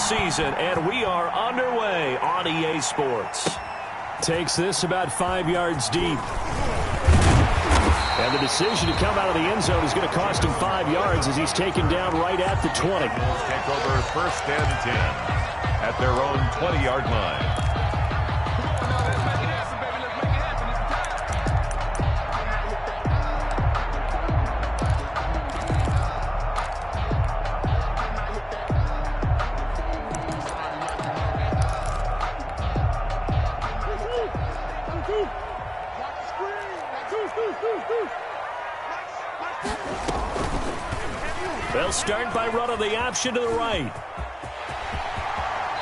season, and we are underway on EA Sports. Takes this about 5 yards deep. And the decision to come out of the end zone is going to cost him 5 yards as he's taken down right at the 20. Take over 1st and 10 at their own 20-yard line. They'll start by running the option to the right.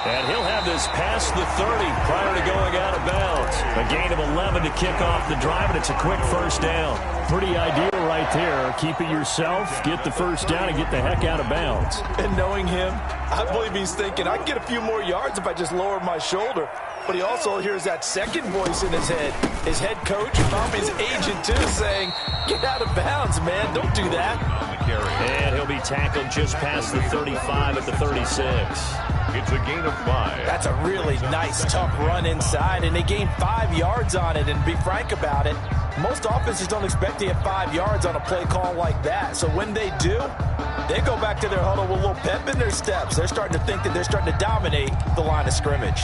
And he'll have this past the 30 prior to going out of bounds. A gain of 11 to kick off the drive, and it's a quick first down. Pretty ideal right there. Keep it yourself, get the first down, and get the heck out of bounds. And knowing him, I believe he's thinking, I can get a few more yards if I just lower my shoulder. But he also hears that second voice in his head. His head coach, probably his agent too, saying, get out of bounds, man. Don't do that. And he'll be tackled just past the 35 at the 36. It's a gain of 5. That's a really nice, tough run inside, and they gained 5 yards on it. And to be frank about it, most offenses don't expect to get 5 yards on a play call like that. So when they do, they go back to their huddle with a little pep in their steps. They're starting to think that they're starting to dominate the line of scrimmage.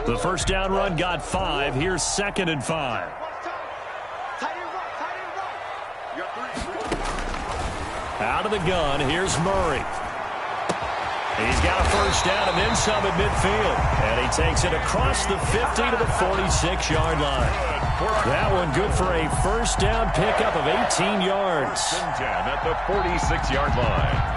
The first down run got 5. Here's 2nd and 5. Out of the gun, here's Murray. He's got a first down and then some at midfield. And he takes it across the 50 to the 46-yard line. That one good for a first down pickup of 18 yards. 10 at the 46-yard line.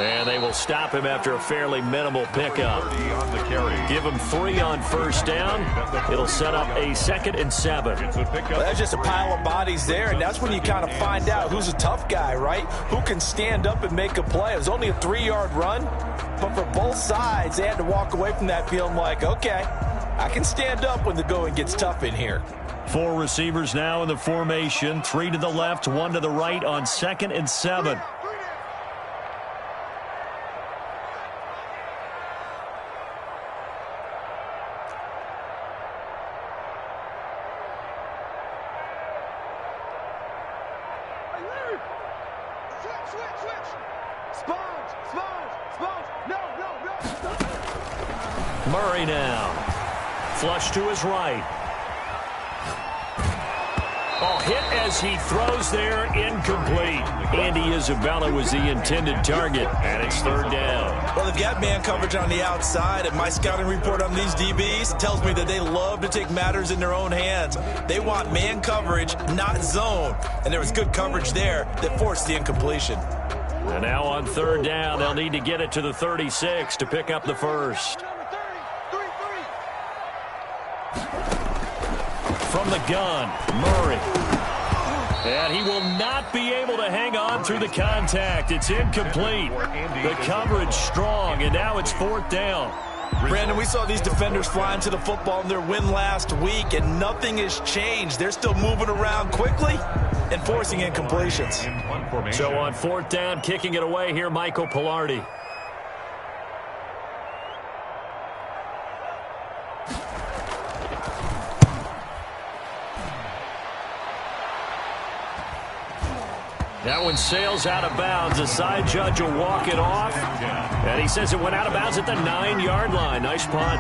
And they will stop him after a fairly minimal pickup. Give him 3 on first down. It'll set up a 2nd and 7. Well, that's just a pile of bodies there, and that's when you kind of find out who's a tough guy, right? Who can stand up and make a play. It was only a 3-yard run, but for both sides, they had to walk away from that feeling like, okay, I can stand up when the going gets tough in here. 4 receivers now in the formation. 3 to the left, 1 to the right on 2nd and 7. Murray now. Flush to his right. Oh, hit as he throws there, incomplete. Andy Isabella was the intended target, and it's 3rd down. Well, they've got man coverage on the outside, and my scouting report on these DBs tells me that they love to take matters in their own hands. They want man coverage, not zone, and there was good coverage there that forced the incompletion. And now on 3rd down, they'll need to get it to the 36 to pick up the first. From the gun, Murray. And he will not be able to hang on through the contact. It's incomplete. The coverage strong, and now it's 4th down. Brandon, we saw these defenders flying to the football in their win last week, and nothing has changed. They're still moving around quickly and forcing incompletions. So on 4th down, kicking it away here, Michael Pilardi. That one sails out of bounds. The side judge will walk it off. And he says it went out of bounds at the 9-yard line. Nice punt.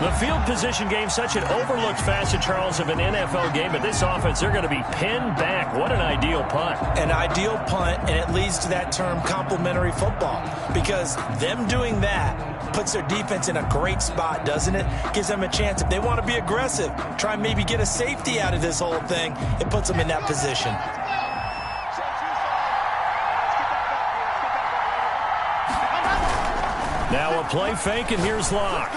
The field position game, such an overlooked facet, Charles, of an NFL game. But this offense, they're going to be pinned back. What an ideal punt. An ideal punt, and it leads to that term complementary football. Because them doing that puts their defense in a great spot, doesn't it? Gives them a chance. If they want to be aggressive, try and maybe get a safety out of this whole thing, it puts them in that position. Now a play fake, and here's Locke.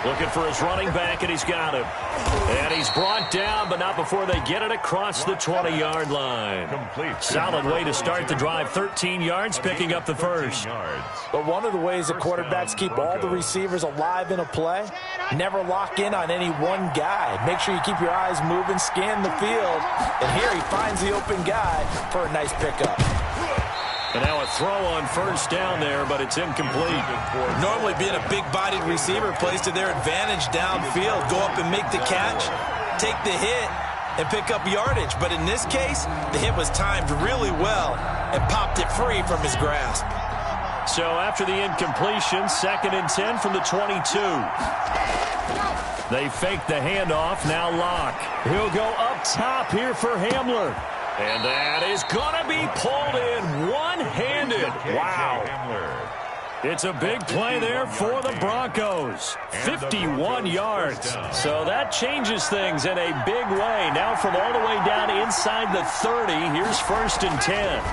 Looking for his running back, and he's got him. And he's brought down, but not before they get it across the 20-yard line. Complete. Solid way to start the drive. 13 yards, picking up the first. But one of the ways that quarterbacks keep all the receivers alive in a play, never lock in on any one guy. Make sure you keep your eyes moving, scan the field. And here he finds the open guy for a nice pickup. And now a throw on first down there, but it's incomplete. Normally being a big-bodied receiver plays to their advantage downfield. Go up and make the catch, take the hit, and pick up yardage. But in this case, the hit was timed really well and popped it free from his grasp. So after the incompletion, 2nd and 10 from the 22. They fake the handoff, now Locke. He'll go up top here for Hamler. And that is going to be pulled in one-handed. Wow. It's a big play there for the Broncos. 51 yards. So that changes things in a big way. Now from all the way down inside the 30, here's 1st and 10.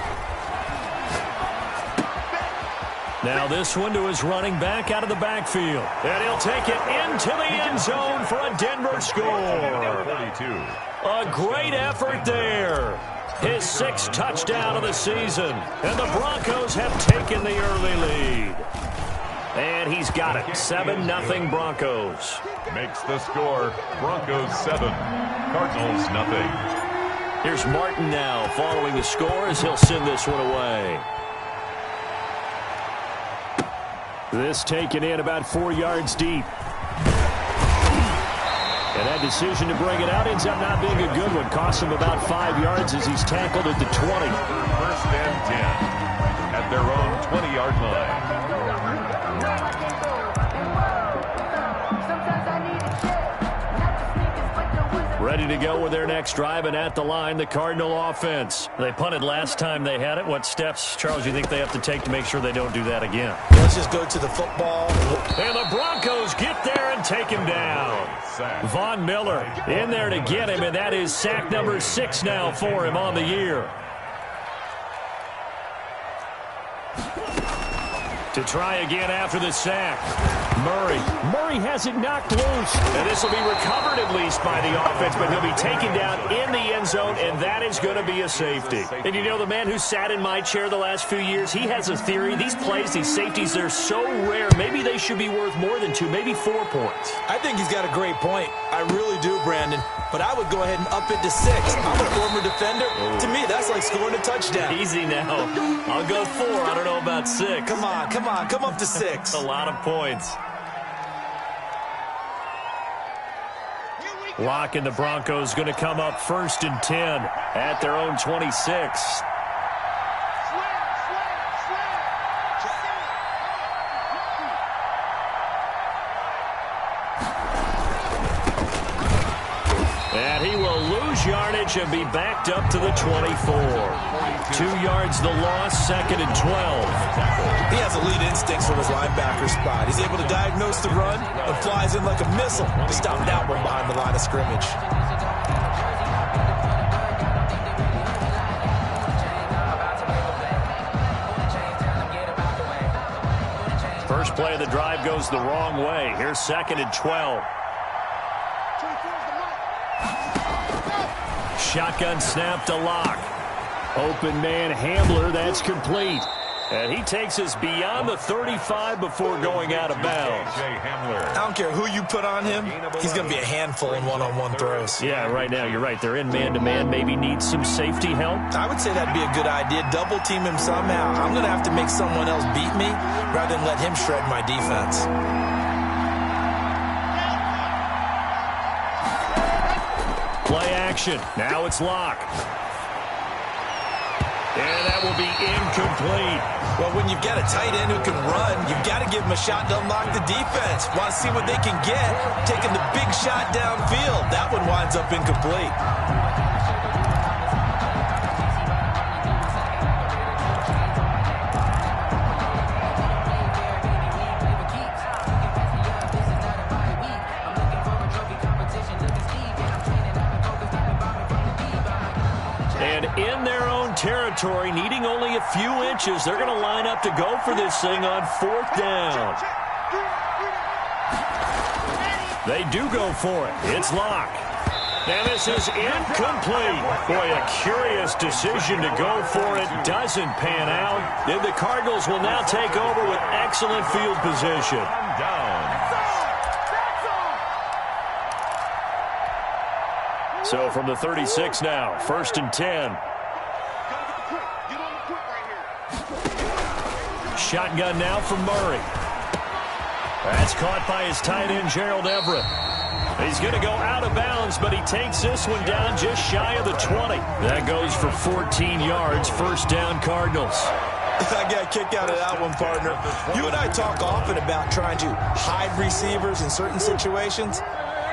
Now this one to his running back out of the backfield. And he'll take it into the end zone for a Denver score. 42. A great effort there. His 6th touchdown of the season. And the Broncos have taken the early lead. And he's got it. 7-0 Broncos. Makes the score. Broncos 7. Cardinals nothing. Here's Martin now following the score as he'll send this one away. This taken in about 4 yards deep. And that decision to bring it out ends up not being a good one. Costs him about 5 yards as he's tackled at the 20. 1st and 10 at their own 20-yard line. Ready to go with their next drive, and at the line, the Cardinal offense. They punted last time they had it. What steps, Charles, do you think they have to take to make sure they don't do that again? Let's just go to the football. And the Broncos get there and take him down. Von Miller in there to get him, and that is sack number 6 now for him on the year. To try again after the sack. Murray has it knocked loose. And this will be recovered at least by the offense, but he'll be taken down in the end zone, and that is going to be a safety. And you know, the man who sat in my chair the last few years, he has a theory. These plays, these safeties, they're so rare. Maybe they should be worth more than 2, maybe 4 points. I think he's got a great point. I really do, Brandon. But I would go ahead and up it to 6. I'm a former defender. To me, that's like scoring a touchdown. Easy now. I'll go 4. I don't know about 6. Come on. Come up to 6. A lot of points. Locke and the Broncos going to come up 1st and 10 at their own 26. And he will lose yardage and be backed up to the 24. 2 yards the loss, 2nd and 12. He has elite instincts from his linebacker spot. He's able to diagnose the run and flies in like a missile to stop that one behind the line of scrimmage. First play of the drive goes the wrong way. Here's 2nd and 12. Shotgun snap to Locke. Open man Hamler, that's complete. And he takes us beyond the 35 before going out of bounds. I don't care who you put on him, he's going to be a handful in one-on-one throws. Yeah, right now, you're right. They're in man-to-man, maybe need some safety help. I would say that'd be a good idea. Double team him somehow. I'm going to have to make someone else beat me rather than let him shred my defense. Play action. Now it's Locke. And that will be incomplete. Well, when you've got a tight end who can run, you've got to give him a shot to unlock the defense. Want to see what they can get. Taking the big shot downfield. That one winds up incomplete. And in their own territory, needing only a few inches, they're going to line up to go for this thing on 4th down. They do go for it. It's Locke. And this is incomplete. Boy, a curious decision to go for it. Doesn't pan out. And the Cardinals will now take over with excellent field position. So from the 36 now, 1st and 10. Shotgun now from Murray. That's caught by his tight end, Gerald Everett. He's going to go out of bounds, but he takes this one down just shy of the 20. That goes for 14 yards, 1st down Cardinals. I got a kick out of that one, partner. You and I talk often about trying to hide receivers in certain situations,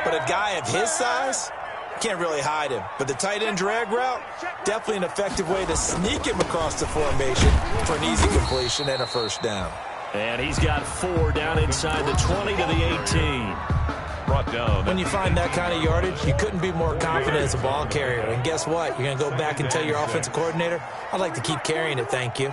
but a guy of his size can't really hide him. But the tight end drag route, definitely an effective way to sneak him across the formation for an easy completion and a 1st down. And he's got 4 down inside the 20 to the 18. Brought down. When you find that kind of yardage, you couldn't be more confident as a ball carrier. And guess what? You're going to go back and tell your offensive coordinator, I'd like to keep carrying it, thank you.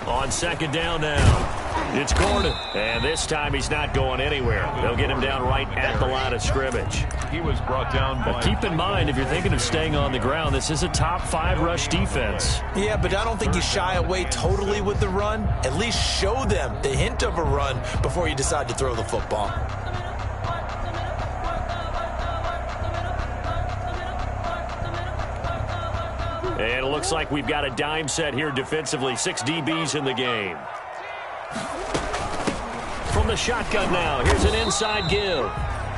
On 2nd down now. It's Gordon, and this time he's not going anywhere. They'll get him down right at the line of scrimmage. He was brought down by... But keep in mind, if you're thinking of staying on the ground, this is a top 5 rush defense. Yeah, but I don't think you shy away totally with the run. At least show them the hint of a run before you decide to throw the football. And it looks like we've got a dime set here defensively. 6 DBs in the game. From the shotgun now, here's an inside give.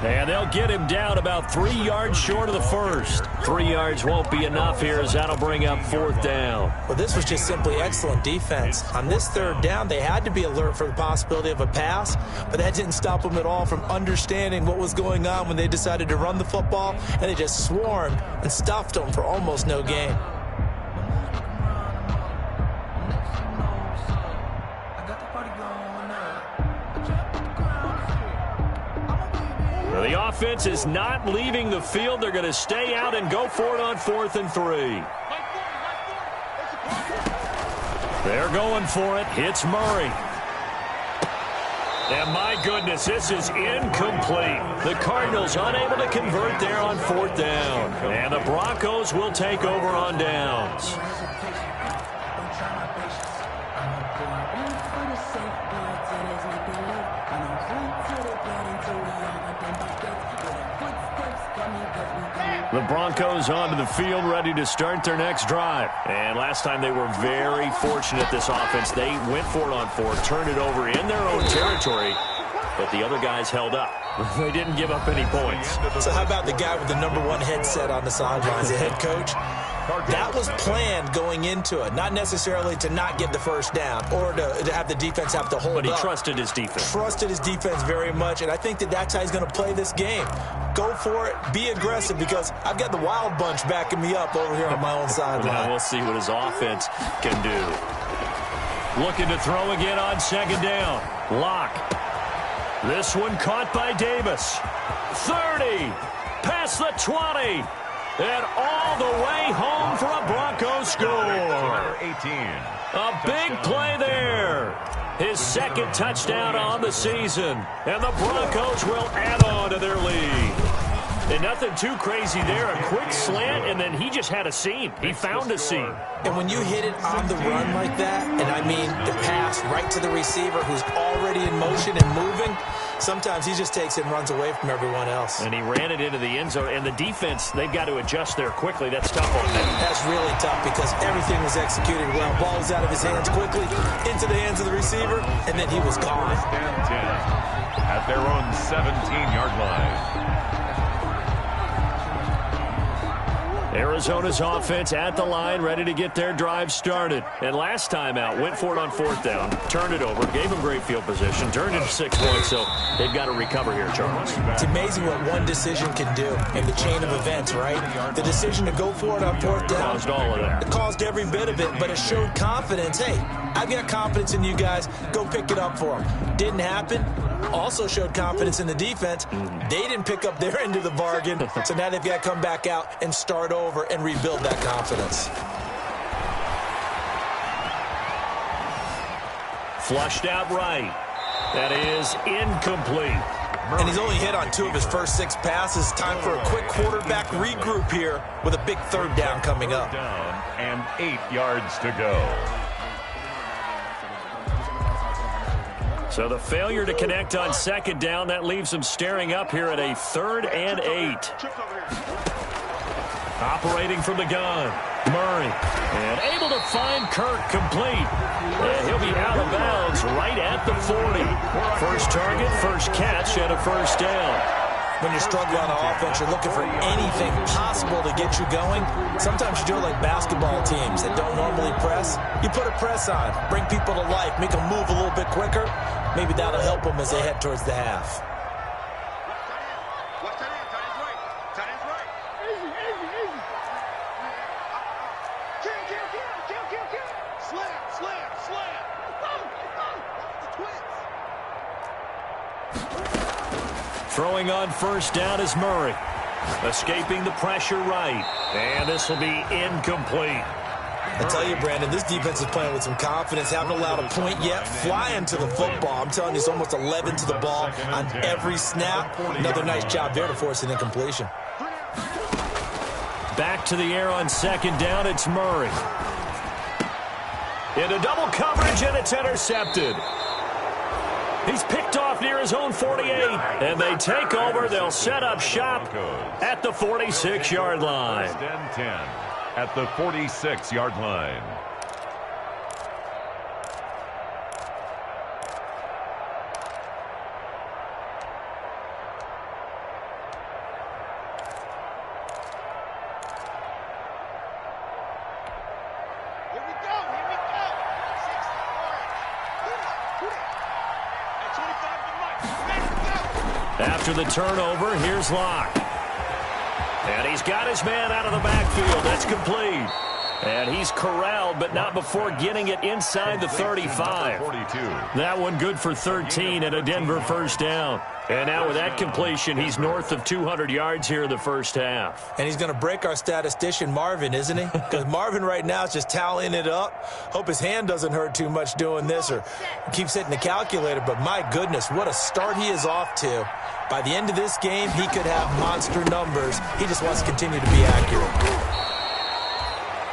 And they'll get him down about 3 yards short of the 1st. 3 yards won't be enough here as that'll bring up 4th down. Well, this was just simply excellent defense. On this 3rd down, they had to be alert for the possibility of a pass, but that didn't stop them at all from understanding what was going on when they decided to run the football, and they just swarmed and stuffed them for almost no gain. The offense is not leaving the field. They're going to stay out and go for it on 4th and 3. They're going for it. It's Murray. And my goodness, this is incomplete. The Cardinals unable to convert there on 4th down. And the Broncos will take over on downs. The Broncos onto the field, ready to start their next drive. And last time they were very fortunate, this offense. They went for it on 4, turned it over in their own territory, but the other guys held up. They didn't give up any points. So how about the guy with the #1 headset on the sidelines, the head coach? That was planned going into it, not necessarily to not get the 1st down or to have the defense have to hold up. But he trusted his defense. Trusted his defense very much, and I think that's how he's going to play this game. Go for it, be aggressive, because I've got the wild bunch backing me up over here on my own sideline. Now we'll see what his offense can do. Looking to throw again on 2nd down. Locke. This one caught by Davis. 30, past the 20. And all the way home for a Broncos score. 18. A big play there. His 2nd touchdown on the season. And the Broncos will add on to their lead. And nothing too crazy there. A quick slant, and then he just had a seam. He found a seam. And when you hit it on the run like that, and I mean the pass right to the receiver who's already in motion and moving, sometimes he just takes it and runs away from everyone else. And he ran it into the end zone. And the defense, they've got to adjust there quickly. That's tough on them. That's really tough because everything was executed well. Ball was out of his hands quickly, into the hands of the receiver, and then he was gone. 10 at their own 17-yard line. Arizona's offense at the line, ready to get their drive started. And last time out, went for it on 4th down, turned it over, gave them great field position, turned it to 6 points, so they've got to recover here, Charles. It's amazing what one decision can do in the chain of events, right? The decision to go for it on 4th down. Caused all of that. It caused every bit of it, but it showed confidence. Hey, I've got confidence in you guys. Go pick it up for them. Didn't happen. also showed confidence in the defense. They didn't pick up their end of the bargain, so now they've got to come back out and start over and rebuild that confidence. Flushed out right. That is incomplete. And he's only hit on 2 of his first 6 passes. Time for a quick quarterback regroup here with a big 3rd down coming up. Down and 8 yards to go. So the failure to connect on 2nd down, that leaves him staring up here at a 3rd and 8. Operating from the gun, Murray. And able to find Kirk complete. And he'll be out of bounds right at the 40. First target, first catch, and a 1st down. When you're struggling on offense, you're looking for anything possible to get you going. Sometimes you do it like basketball teams that don't normally press. You put a press on, bring people to life, make them move a little bit quicker. Maybe that'll help them as they head towards the half. Throwing on 1st down is Murray. Escaping the pressure right. And this will be incomplete. I tell you, Brandon, this defense is playing with some confidence. Haven't allowed a point yet. Flying to the football. I'm telling you, it's almost 11 to the ball on every snap. Another nice job there to force an incompletion. Back to the air on 2nd down, it's Murray. Into double coverage, and it's intercepted. He's picked off near his own 48, and they take over. They'll set up shop at the 46-yard line. 10 at the 46-yard line. After the turnover, here's Locke. And he's got his man out of the backfield. That's complete. And he's corralled, but not before getting it inside the 35. That one good for 13 and a Denver 1st down. And now with that completion, he's north of 200 yards here in the 1st half. And he's going to break our statistician, Marvin, isn't he? Because Marvin right now is just tallying it up. Hope his hand doesn't hurt too much doing this or keeps hitting the calculator. But my goodness, what a start he is off to. By the end of this game, he could have monster numbers. He just wants to continue to be accurate.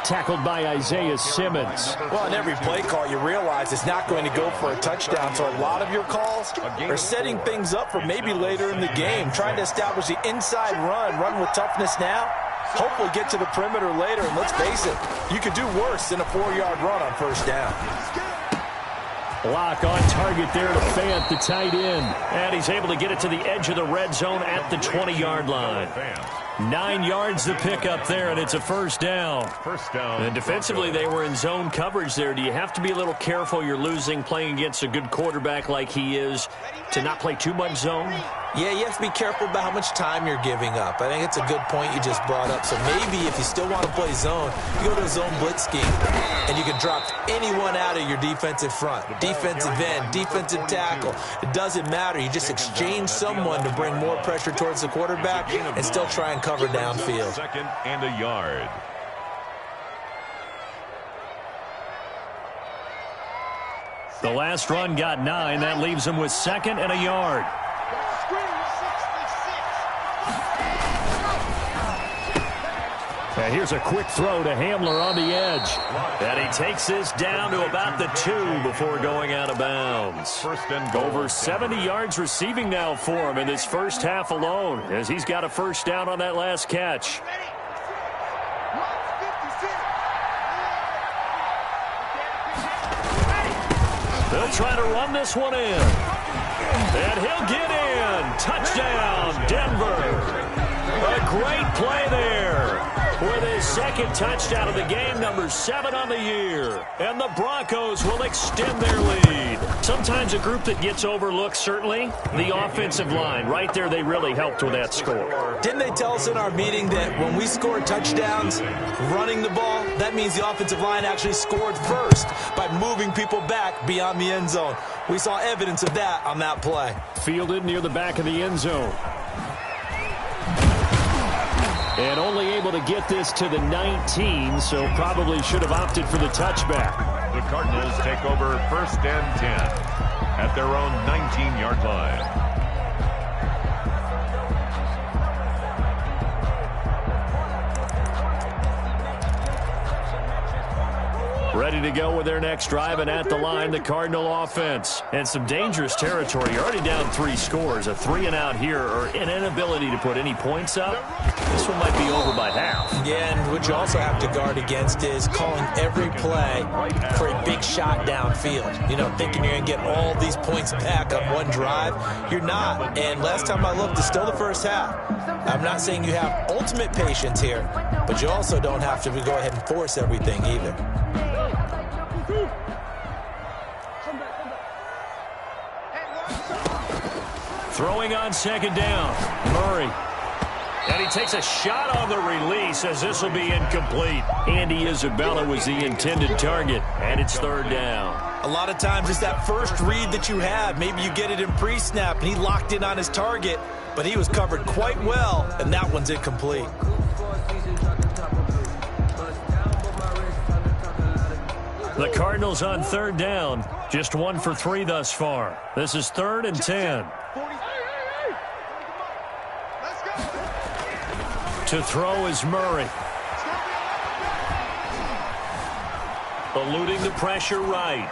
Tackled by Isaiah Simmons. Well, in every play call, you realize it's not going to go for a touchdown. So a lot of your calls are setting things up for maybe later in the game, trying to establish the inside run with toughness now. Hopefully get to the perimeter later. And let's face it, you could do worse than a 4-yard run on 1st down. Locke on target there to Fant, the tight end. And he's able to get it to the edge of the red zone at the 20-yard line. 9 yards to pick up there, and it's a 1st down. And defensively, they were in zone coverage there. Do you have to be a little careful? You're losing playing against a good quarterback like he is to not play too much zone? Yeah, you have to be careful about how much time you're giving up. I think it's a good point you just brought up. So maybe if you still want to play zone, you go to a zone blitz scheme, and you can drop anyone out of your defensive front. Defensive end, defensive tackle. It doesn't matter. You just exchange someone to bring more pressure towards the quarterback and still try and cover downfield. 2nd and a yard. The last run got 9. That leaves him with 2nd and a yard. And here's a quick throw to Hamler on the edge. And he takes this down to about the 2 before going out of bounds. 1st and goal. Over 70 yards receiving now for him in this 1st half alone, as he's got a 1st down on that last catch. They'll try to run this one in. And he'll get in. Touchdown, Denver. A great play there. With his 2nd touchdown of the game, number 7 on the year. And the Broncos will extend their lead. Sometimes a group that gets overlooked, certainly, the offensive line. Right there, they really helped with that score. Didn't they tell us in our meeting that when we score touchdowns running the ball, that means the offensive line actually scored first by moving people back beyond the end zone? We saw evidence of that on that play. Fielded near the back of the end zone. And only able to get this to the 19, so probably should have opted for the touchback. The Cardinals take over 1st and 10 at their own 19-yard line. Ready to go with their next drive, and at the line, the Cardinal offense. And some dangerous territory. You're already down 3 scores. A 3-and-out here, or an inability to put any points up. This one might be over by half. Yeah, and what you also have to guard against is calling every play for a big shot downfield. You know, thinking you're going to get all these points back on one drive. You're not. And last time I looked, it's still the first half. I'm not saying you have ultimate patience here, but you also don't have to go ahead and force everything either. Throwing on 2nd down. Murray. And he takes a shot on the release as this will be incomplete. Andy Isabella was the intended target, and it's 3rd down. A lot of times it's that first read that you have. Maybe you get it in pre-snap, and he locked in on his target, but he was covered quite well, and that one's incomplete. The Cardinals on 3rd down. Just 1 for 3 thus far. This is 3rd and 10. To throw is Murray. Eluding the pressure right.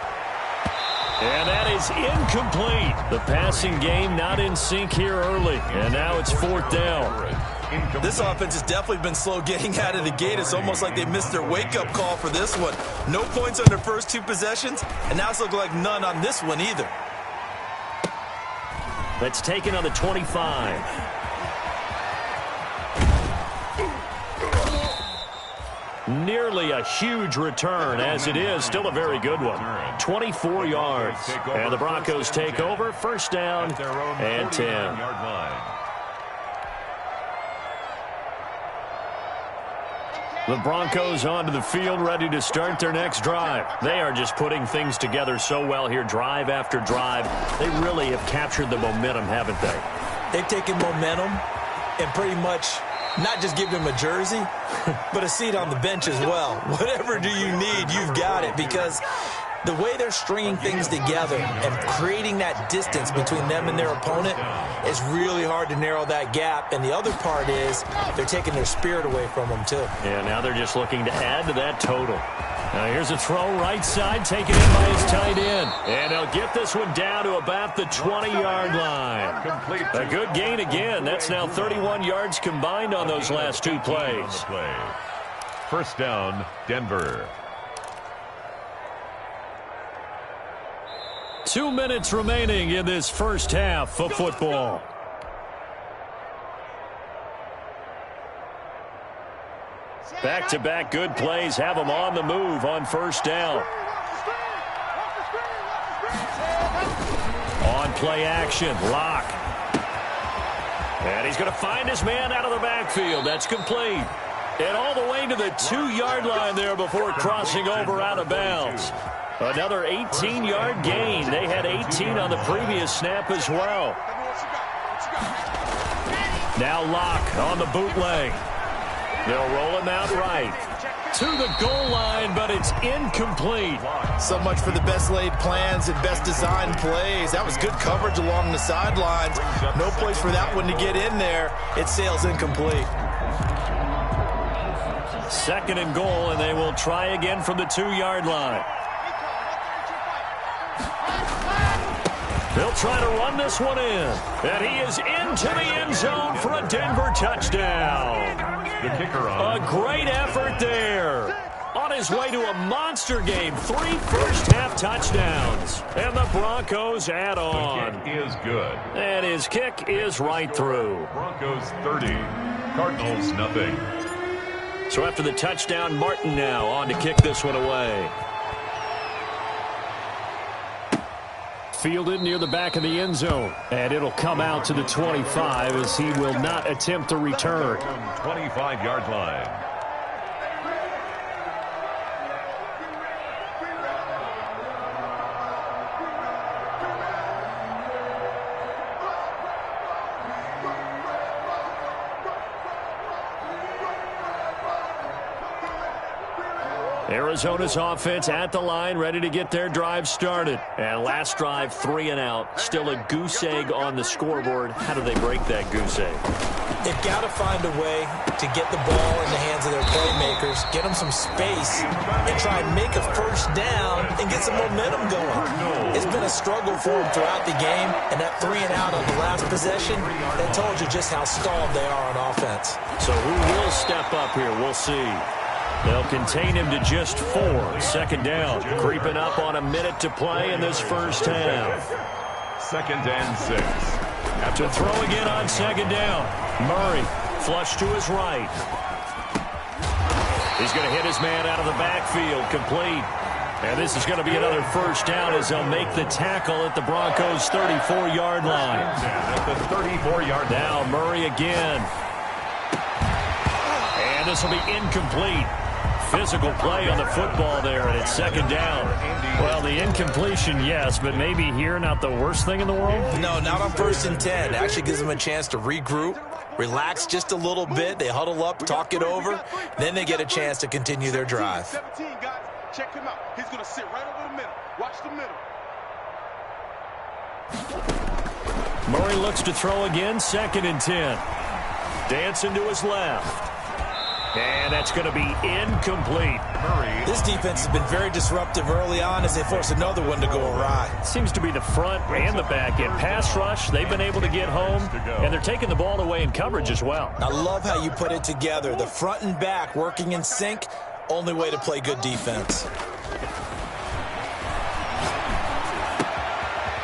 And that is incomplete. The passing game not in sync here early. And now it's 4th down. This offense has definitely been slow getting out of the gate. It's almost like they missed their wake-up call for this one. No points on their first 2 possessions, and now it's looking like none on this one either. That's taken on the 25. Nearly a huge return, as it is still a very good one. 24 yards. And the Broncos take over. 1st down and 10. The Broncos onto the field, ready to start their next drive. They are just putting things together so well here, drive after drive. They really have captured the momentum, haven't they? They've taken momentum and pretty much not just give him a jersey, but a seat on the bench as well. Whatever do you need, you've got it, because the way they're stringing things together and creating that distance between them and their opponent is really hard to narrow that gap. And the other part is they're taking their spirit away from them, too. Yeah, now they're just looking to add to that total. Now here's a throw right side, taken in by his tight end. And they'll get this one down to about the 20-yard line. A good gain again. That's now 31 yards combined on those last 2 plays. 1st down, Denver. 2 minutes remaining in this first half of football. Back-to-back good plays have them on the move on 1st down. On play action, Locke. And he's going to find his man out of the backfield. That's complete. And all the way to the 2-yard line there before crossing over out of bounds. Another 18-yard gain. They had 18 on the previous snap as well. Now Locke on the bootleg. They'll roll him out right to the goal line, but it's incomplete. So much for the best laid plans and best designed plays. That was good coverage along the sidelines. No place for that one to get in there. It sails incomplete. 2nd and goal, and they will try again from the 2-yard line. They'll try to run this one in. And he is into the end zone for a Denver touchdown. The kicker on. A great effort there. On his way to a monster game. 3 first-half touchdowns. And the Broncos add on. The kick is good. And his kick is right through. Broncos 30. Cardinals nothing. So after the touchdown, Martin now on to kick this one away. Fielded near the back of the end zone. And it'll come out to the 25 as he will not attempt the return. 25-yard line. Arizona's offense at the line, ready to get their drive started. And last drive, 3 and out. Still a goose egg on the scoreboard. How do they break that goose egg? They've got to find a way to get the ball in the hands of their playmakers, get them some space, and try and make a first down and get some momentum going. It's been a struggle for them throughout the game, and that 3 and out on the last possession, that told you just how stalled they are on offense. So who will step up here? We'll see. They'll contain him to just 4. Second down, creeping up on a minute to play in this first half. 2nd and 6. To throw again on second down. Murray, flush to his right. He's going to hit his man out of the backfield, complete. And this is going to be another first down as they'll make the tackle at the Broncos' 34-yard line. At the 34-yard line. Now Murray again. And this will be incomplete. Physical play on the football there, and it's second down. Well, the incompletion, yes, but maybe here not the worst thing in the world? No, not on 1st and 10. It actually gives them a chance to regroup, relax just a little bit. They huddle up, talk it over. Then they get a chance to continue their drive. 17, guys. Check him out. He's going to sit right over the middle. Watch the middle. Murray looks to throw again, 2nd and 10. Dancing to his left. And that's going to be incomplete. This defense has been very disruptive early on as they force another one to go awry. Seems to be the front and the back end. Pass rush, they've been able to get home, and they're taking the ball away in coverage as well. I love how you put it together. The front and back working in sync, only way to play good defense.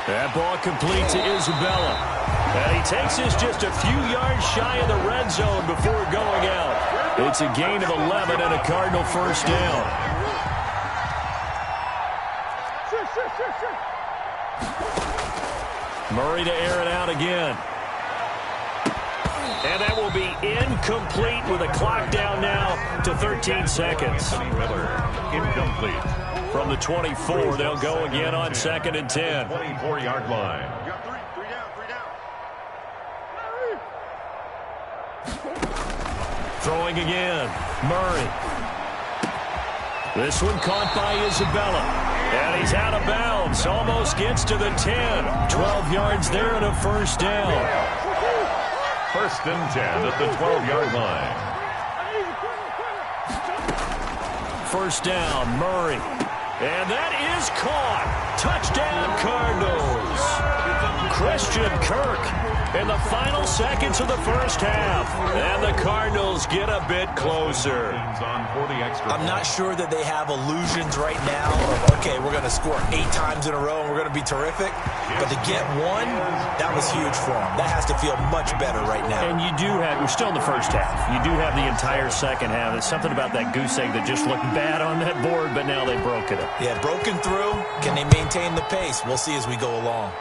That ball complete to Isabella. And he takes this just a few yards shy of the red zone before going out. It's a gain of 11 and a Cardinal first down. Murray to air it out again. And that will be incomplete with a clock down now to 13 seconds. Incomplete. From the 24, they'll go again on 2nd and 10. 24-yard line. You got 3 down, 3 down. Throwing again, Murray. This one caught by Isabella. And he's out of bounds. Almost gets to the 10. 12 yards there and a first down. 1st and 10 at the 12-yard line. First down, Murray. And that is caught. Touchdown, Cardinals. Christian Kirk in the final seconds of the first half. And the Cardinals get a bit closer. I'm not sure that they have illusions right now of, okay, we're going to score 8 times in a row and we're going to be terrific. But to get one, that was huge for them. That has to feel much better right now. And you do have, we're still in the first half. You do have the entire second half. There's something about that goose egg that just looked bad on that board, but now they broke it up. Yeah, broken through. Can they maintain the pace? We'll see as we go along.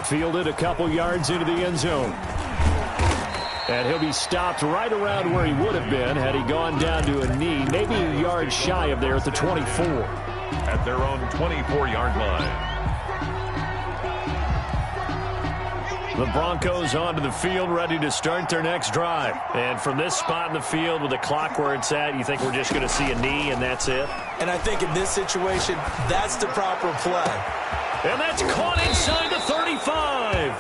Fielded a couple yards into the end zone. And he'll be stopped right around where he would have been had he gone down to a knee, maybe a yard shy of there at the 24. At their own 24-yard line. The Broncos onto the field, ready to start their next drive. And from this spot in the field with the clock where it's at, you think we're just going to see a knee and that's it? And I think in this situation, that's the proper play. And that's caught inside the 35.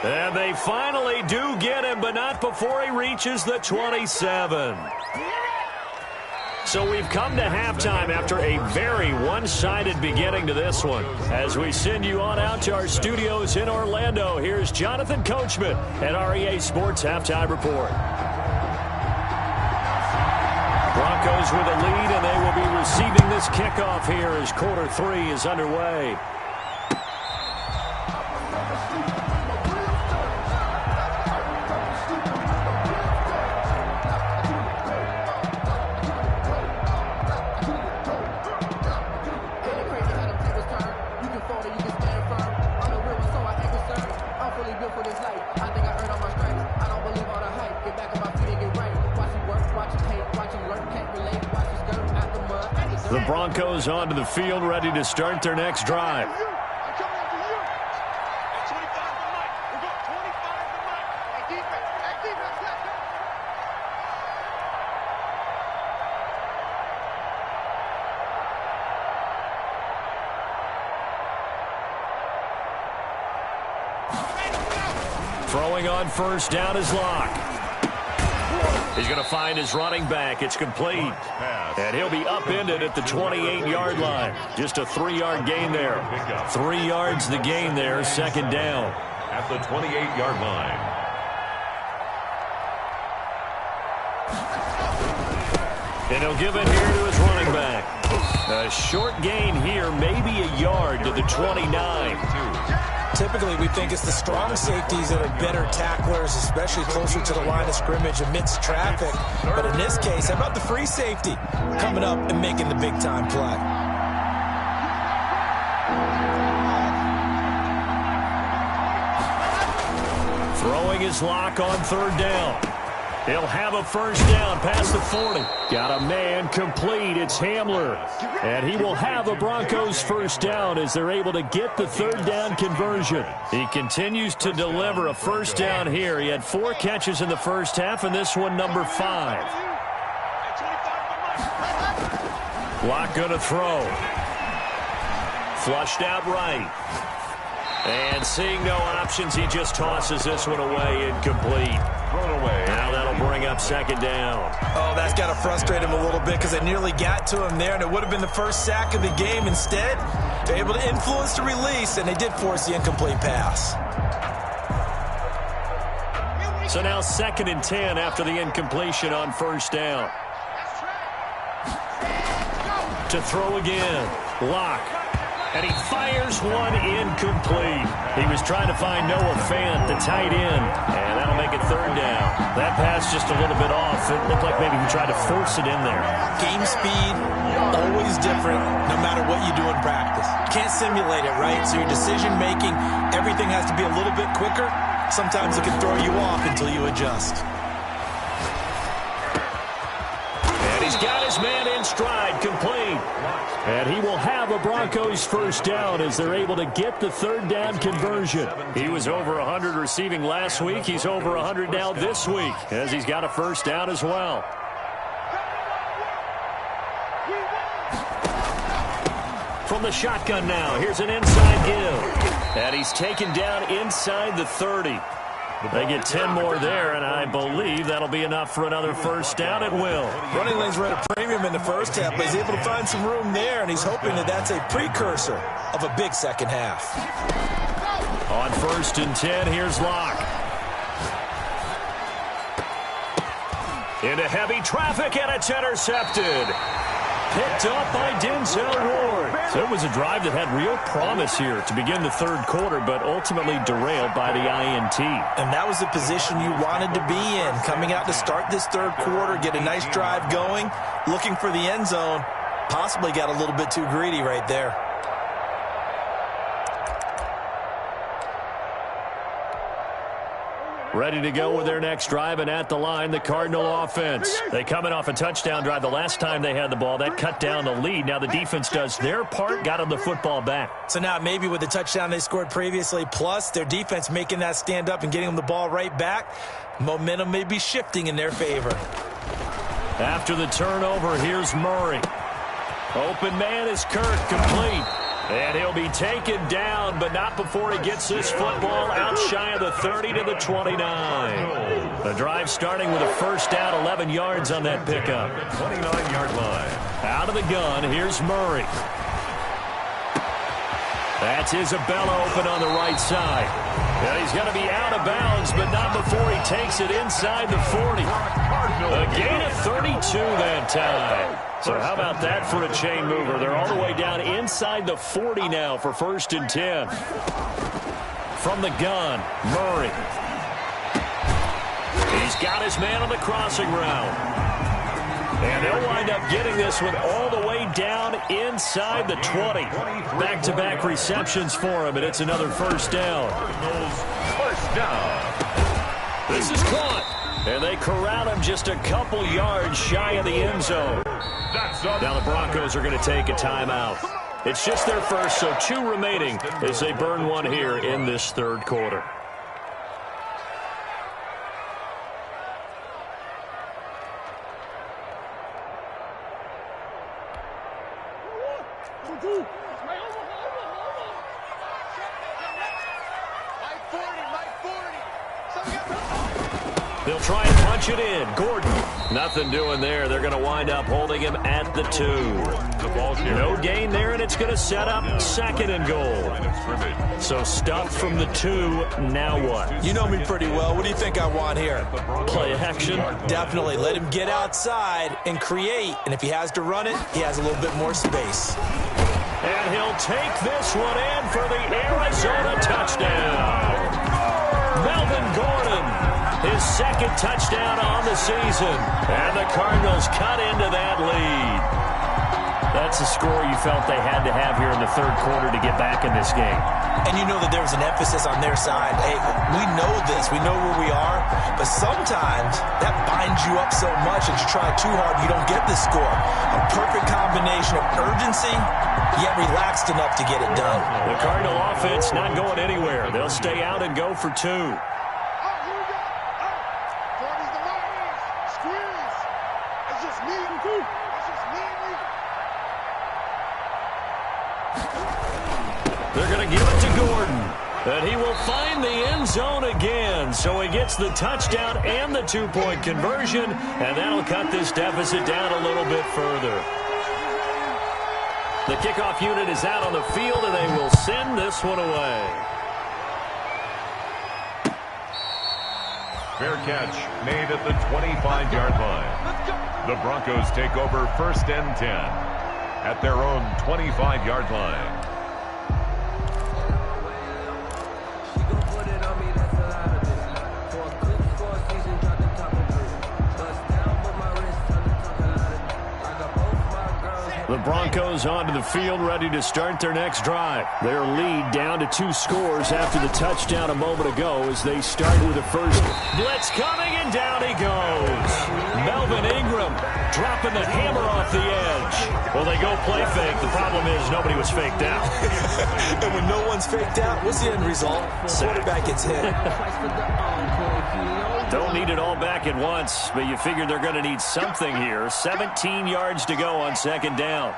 And they finally do get him, but not before he reaches the 27. So we've come to halftime after a very one-sided beginning to this one. As we send you on out to our studios in Orlando, here's Jonathan Coachman at REA Sports Halftime Report. Broncos with a lead, and they will be receiving this kickoff here as quarter 3 is underway. The Broncos onto the field, ready to start their next drive. Throwing on first down is Locke. He's going to find his running back. It's complete. And he'll be upended at the 28-yard line. Just a 3-yard gain there. 3 yards the gain there, second down. At the 28-yard line. And he'll give it here to his running back. A short gain here, maybe a yard to the 29. Typically, we think it's the strong safeties that are better tacklers, especially closer to the line of scrimmage amidst traffic. But in this case, how about the free safety coming up and making the big-time play? Throwing his Lock on third down. He'll have a first down past the 40. Got a man complete. It's Hamler. And he will have a Broncos first down as they're able to get the third down conversion. He continues to deliver a first down here. He had 4 catches in the first half, and this one number 5. Lock going to throw. Flushed out right. And seeing no options, he just tosses this one away, incomplete. Thrown away. Now that'll bring up second down. Oh, that's got to frustrate him a little bit because they nearly got to him there, and it would have been the first sack of the game. Instead, they're able to influence the release, and they did force the incomplete pass. So now 2nd and 10 after the incompletion on first down. To throw again. Lock. And he fires one incomplete. He was trying to find Noah Fant, the tight end, and that'll make it third down. That pass just a little bit off. It looked like maybe he tried to force it in there. Game speed, always different, no matter what you do in practice. You can't simulate it, right? So your decision-making, everything has to be a little bit quicker. Sometimes it can throw you off until you adjust. And he's got his man in stride, complete. And he will have a Broncos first down as they're able to get the third down conversion. He was over 100 receiving last week. He's over 100 now this week as he's got a first down as well. From the shotgun now, here's an inside give. And he's taken down inside the 30. They get 10 more there, and I believe that'll be enough for another first down at will. Running lanes were at a premium in the first half, but he's able to find some room there, and he's hoping that that's a precursor of a big second half. On 1st and 10, here's Locke. Into heavy traffic, and it's intercepted. Picked up by Denzel Ward. So it was a drive that had real promise here to begin the third quarter, but ultimately derailed by the INT. And that was the position you wanted to be in. Coming out to start this third quarter, get a nice drive going, looking for the end zone. Possibly got a little bit too greedy right there. Ready to go with their next drive, and at the line, the Cardinal offense. They coming off a touchdown drive the last time they had the ball. That cut down the lead. Now the defense does their part, got them the football back. So now maybe with the touchdown they scored previously, plus their defense making that stand up and getting them the ball right back, momentum may be shifting in their favor. After the turnover, here's Murray. Open man is Kirk, complete. And he'll be taken down, but not before he gets this football out shy of the 30 to the 29. The drive starting with a first down, 11 yards on that pickup. 29-yard line. Out of the gun, here's Murray. That's Isabella open on the right side. And he's going to be out of bounds, but not before he takes it inside the 40. A gain of 32 that time. So how about that for a chain mover? They're all the way down inside the 40 now for 1st and 10. From the gun, Murray. He's got his man on the crossing route. And they'll wind up getting this one all the way down inside the 20. Back-to-back receptions for him, and it's another first down. First down. This is caught. And they corral him just a couple yards shy of the end zone. Now the Broncos are going to take a timeout. It's just their first, so 2 remaining as they burn one here in this third quarter. They'll try and punch it in. Gordon, nothing doing there. They're going to wind up holding him at the 2. The ball's here. No gain there, and it's going to set up 2nd and goal. So stuffed from the 2. Now what? You know me pretty well. What do you think I want here? Play action. Definitely. Let him get outside and create. And if he has to run it, he has a little bit more space. And he'll take this one in for the Arizona touchdown. Melvin Gordon, his 2nd touchdown on the season. And the Cardinals cut into that lead. That's a score you felt they had to have here in the 3rd quarter to get back in this game. And you know that there was an emphasis on their side. Hey, we know this. We know where we are. But sometimes that binds you up so much that you try too hard, you don't get the score. A perfect combination of urgency, yet relaxed enough to get it done. The Cardinal offense not going anywhere. They'll stay out and go for 2. They're going to give it to Gordon. And he will find the end zone again. So he gets the touchdown and the 2-point conversion. And that'll cut this deficit down a little bit further. The kickoff unit is out on the field, and they will send this one away. Fair catch made at the 25-yard line. The Broncos take over 1st and 10 at their own 25-yard line. The Broncos onto the field, ready to start their next drive. Their lead down to 2 scores after the touchdown a moment ago as they start with the first blitz coming, and down he goes. Melvin Ingram dropping the hammer off the edge. Well, they go play fake. The problem is nobody was faked out. And when no one's faked out, what's the end result? Quarterback gets hit. Don't need it all back at once, but you figure they're going to need something here. 17 yards to go on 2nd down.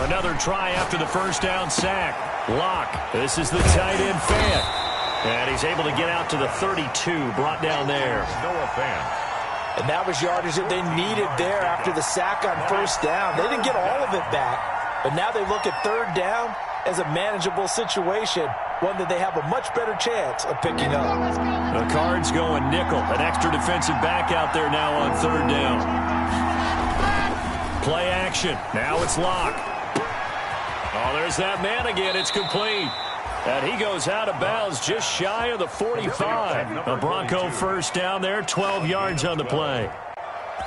Another try after the first down sack. Locke, this is the tight end Fan. And he's able to get out to the 32, brought down there. Noah Fan. And that was yardage that they needed there after the sack on 1st down. They didn't get all of it back, but now they look at 3rd down as a manageable situation, one that they have a much better chance of picking up. The Cards going nickel. An extra defensive back out there now on 3rd down. Play action. Now it's Locke. Oh, there's that man again. It's complete. And he goes out of bounds just shy of the 45. A Bronco 1st down there, 12 yards on the play.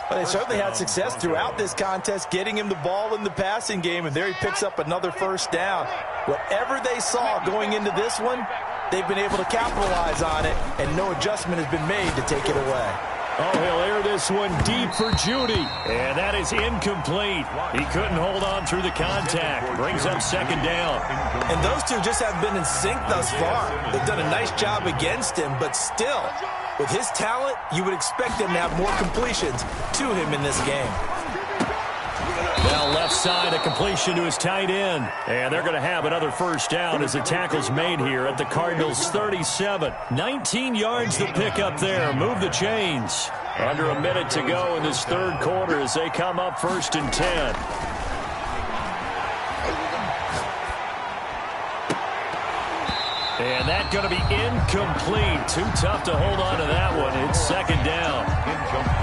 Well, they certainly had success throughout this contest getting him the ball in the passing game, and there he picks up another 1st down. Whatever they saw going into this one, they've been able to capitalize on it, and no adjustment has been made to take it away. Oh, he'll air this one deep for Judy. And that is incomplete. He couldn't hold on through the contact. Brings up 2nd down. And those two just have been in sync thus far. They've done a nice job against him, but still, with his talent, you would expect him to have more completions to him in this game. Now left side, a completion to his tight end. And they're going to have another 1st down as the tackle's made here at the Cardinals' 37. 19 yards to pick up there. Move the chains. Under a minute to go in this 3rd quarter as they come up 1st and 10. And that's going to be incomplete. Too tough to hold on to that one. It's 2nd down.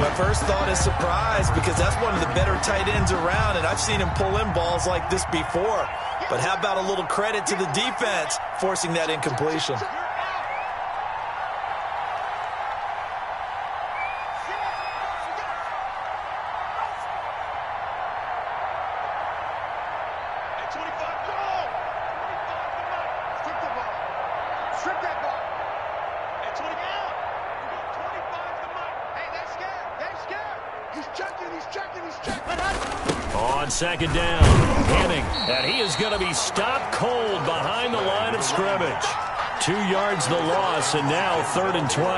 My first thought is surprise, because that's one of the better tight ends around, and I've seen him pull in balls like this before. But how about a little credit to the defense forcing that incompletion? On 2nd down, Henning, and he is going to be stopped cold behind the line of scrimmage. 2 yards the loss, and now 3rd and 12.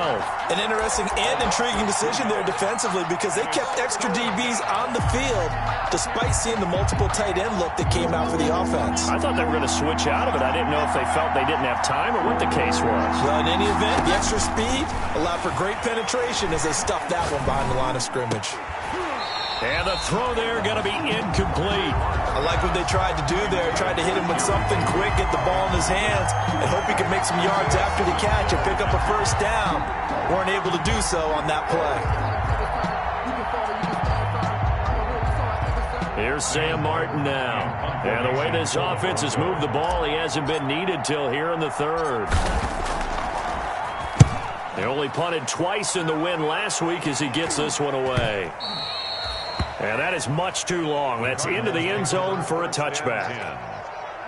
An interesting and intriguing decision there defensively because they kept extra DBs on the field despite seeing the multiple tight end look that came out for the offense. I thought they were going to switch out of it. I didn't know if they felt they didn't have time or what the case was. Well, in any event, the extra speed allowed for great penetration as they stuffed that one behind the line of scrimmage. And the throw there going to be incomplete. I like what they tried to do there. Tried to hit him with something quick, get the ball in his hands, and hope he could make some yards after the catch and pick up a first down. Weren't able to do so on that play. Here's Sam Martin now. And the way this offense has moved the ball, he hasn't been needed till here in the 3rd. They only punted twice in the win last week as he gets this one away. And that is much too long. That's into the end zone for a touchback.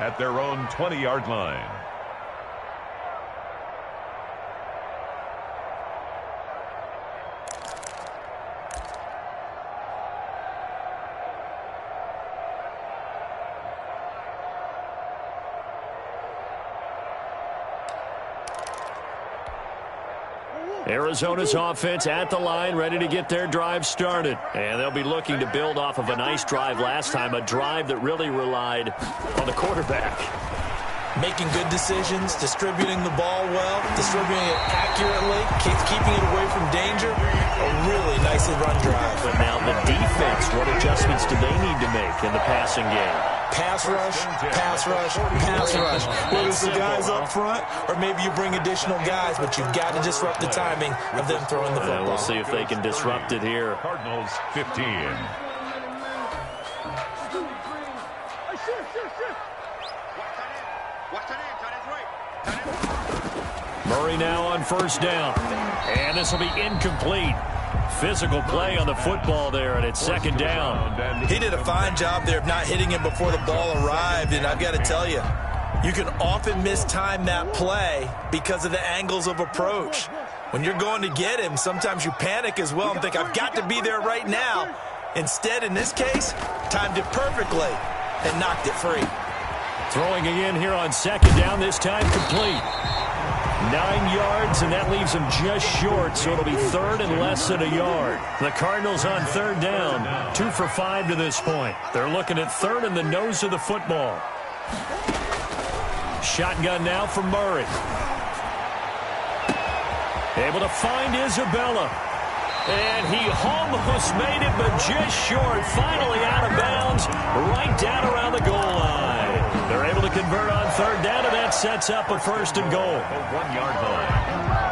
At their own 20-yard line. Arizona's offense at the line, ready to get their drive started. And they'll be looking to build off of a nice drive last time, a drive that really relied on the quarterback. Making good decisions, distributing the ball well, distributing it accurately, keeping it away from danger. A really nicely run drive. But now the defense, what adjustments do they need to make in the passing game? Pass rush, pass rush, pass rush. Whether it's the guys up front or maybe you bring additional guys, but you've got to disrupt the timing of them throwing the football. We'll see if they can disrupt it here. Cardinals 15. Murray now on first down. And this will be incomplete. Physical play on the football there, and it's 2nd down. He did a fine job there of not hitting him before the ball arrived, and I've got to tell you, you can often mistime that play because of the angles of approach. When you're going to get him, sometimes you panic as well and think, I've got to be there right now. Instead, in this case, timed it perfectly and knocked it free. Throwing again here on 2nd down, this time complete. 9 yards, and that leaves him just short, so it'll be 3rd and less than a yard. The Cardinals on 3rd down, 2 for 5 to this point. They're looking at 3rd in the nose of the football. Shotgun now from Murray. Able to find Isabella. And he almost made it, but just short. Finally out of bounds, right down around the goal line. They're able to convert on 3rd down, and that sets up a 1st and goal. A 1-yard line.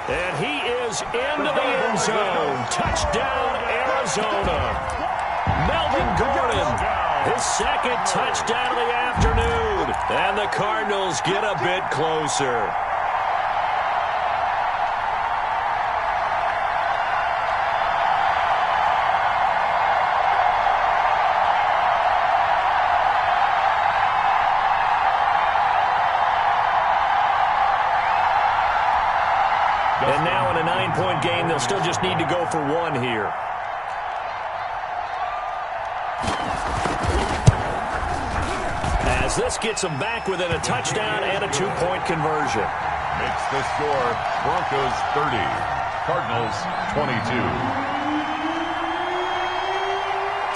And he is into the end zone. Touchdown, Arizona. Melvin Gordon, his 2nd touchdown of the afternoon. And the Cardinals get a bit closer. And now in a 9-point game, they'll still just need to go for 1 here. As this gets them back within a touchdown and a 2-point conversion. Makes the score Broncos 30, Cardinals 22.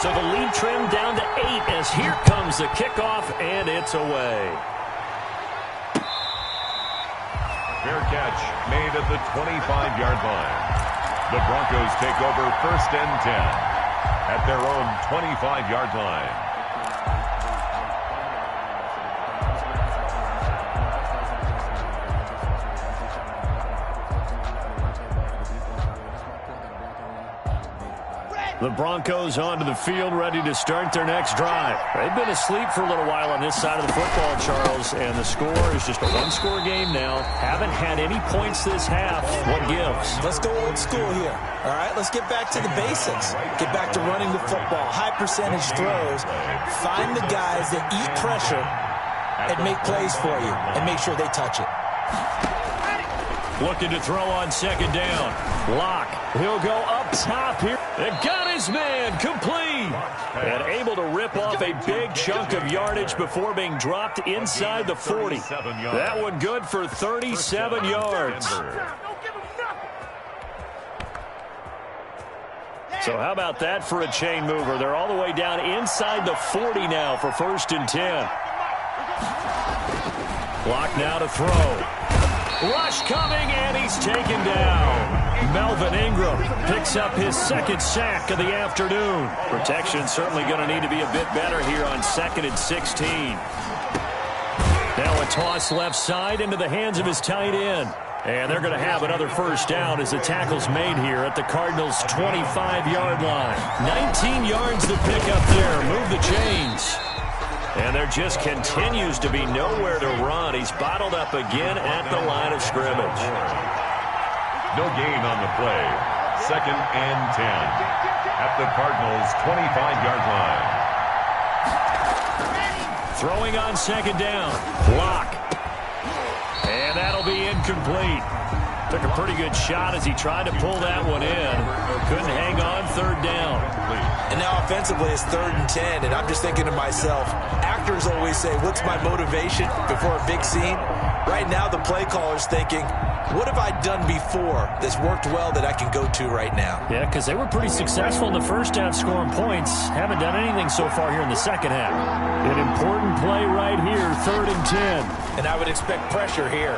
So the lead trimmed down to 8 as here comes the kickoff, and it's away. Fair catch made at the 25-yard line. The Broncos take over 1st and 10 at their own 25-yard line. The Broncos onto the field, ready to start their next drive. They've been asleep for a little while on this side of the football, Charles, and the score is just a one-score game now. Haven't had any points this half. What gives? Let's go old school here. All right, let's get back to the basics. Get back to running the football, high percentage throws. Find the guys that eat pressure and make plays for you, and make sure they touch it. Looking to throw on second down. Lock. He'll go up top here. And got his man complete. And able to rip off a big chunk of yardage before being dropped inside the 40. That one good for 37 yards. So how about that for a chain mover? They're all the way down inside the 40 now for 1st and 10. Lock now to throw. Rush coming, and he's taken down. Melvin Ingram picks up his 2nd sack of the afternoon. Protection certainly going to need to be a bit better here on 2nd and 16. Now a toss left side into the hands of his tight end. And they're going to have another 1st down as the tackle's made here at the Cardinals' 25-yard line. 19 yards to pick up there. Move the chains. And there just continues to be nowhere to run. He's bottled up again at the line of scrimmage. No gain on the play. 2nd and 10 at the Cardinals' 25-yard line. Throwing on 2nd down. Lock. And that'll be incomplete. Took a pretty good shot as he tried to pull that one in. Couldn't hang on 3rd down. And now offensively it's 3rd and 10, and I'm just thinking to myself, actors always say, what's my motivation before a big scene? Right now the play caller's thinking, what have I done before that's worked well that I can go to right now? Yeah, because they were pretty successful in the first half scoring points. Haven't done anything so far here in the second half. An important play right here, 3rd and 10. And I would expect pressure here.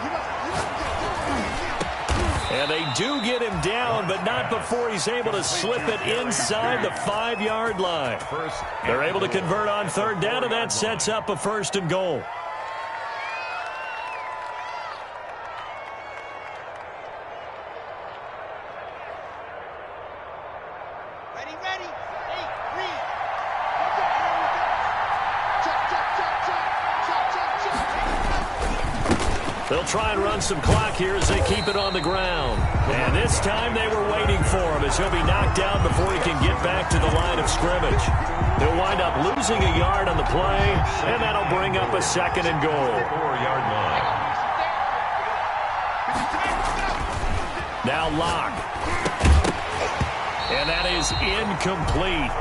And they do get him down, but not before he's able to slip it inside the 5-yard line. They're able to convert on 3rd down, and that sets up a 1st and goal. They'll try and run some clock here as they keep it on the ground. And this time they were waiting for him as he'll be knocked down before he can get back to the line of scrimmage. He'll wind up losing a yard on the play, and that'll bring up a 2nd and goal. 4-yard line. Now Lock. And that is incomplete.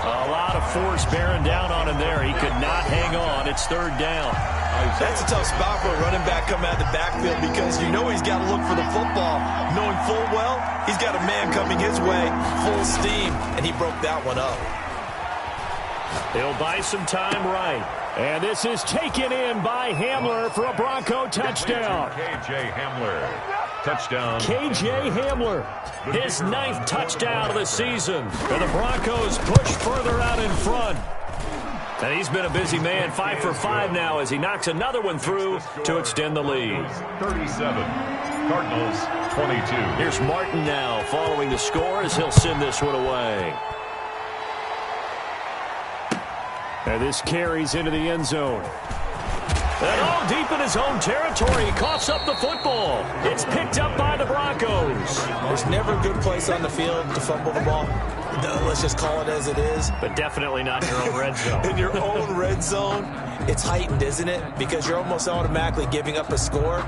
A lot of force bearing down on him there. He could not hang on. It's 3rd down. That's a tough spot for a running back coming out of the backfield because you know he's got to look for the football, knowing full well he's got a man coming his way, full steam, and he broke that one up. He'll buy some time right. And this is taken in by Hamler for a Bronco touchdown. K.J. Hamler. Touchdown. K.J. Hamler, his 9th touchdown of the season. And the Broncos push further out in front. And he's been a busy man, 5 for 5 now as he knocks another one through to extend the lead. 37, Cardinals 22. Here's Martin now following the score as he'll send this one away. And this carries into the end zone. And deep in his own territory, he coughs up the football. It's picked up by the Broncos. There's never a good place on the field to fumble the ball. Let's just call it as it is. But definitely not in your own red zone. In your own red zone, it's heightened, isn't it? Because you're almost automatically giving up a score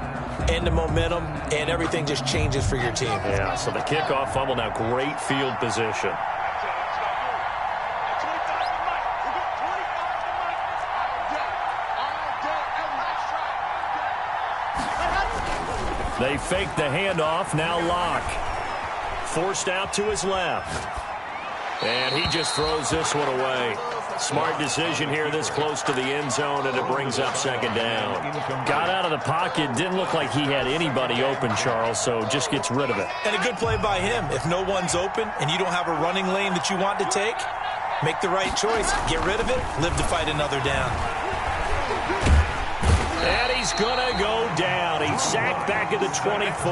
and the momentum, and everything just changes for your team. Yeah, so the kickoff fumble now, great field position. They fake the handoff, now Lock. Forced out to his left. And he just throws this one away. Smart decision here this close to the end zone, and it brings up 2nd down. Got out of the pocket, didn't look like he had anybody open, Charles, so just gets rid of it. And a good play by him. If no one's open and you don't have a running lane that you want to take, make the right choice. Get rid of it, live to fight another down. And he's going to go down. He's sacked back at the 24.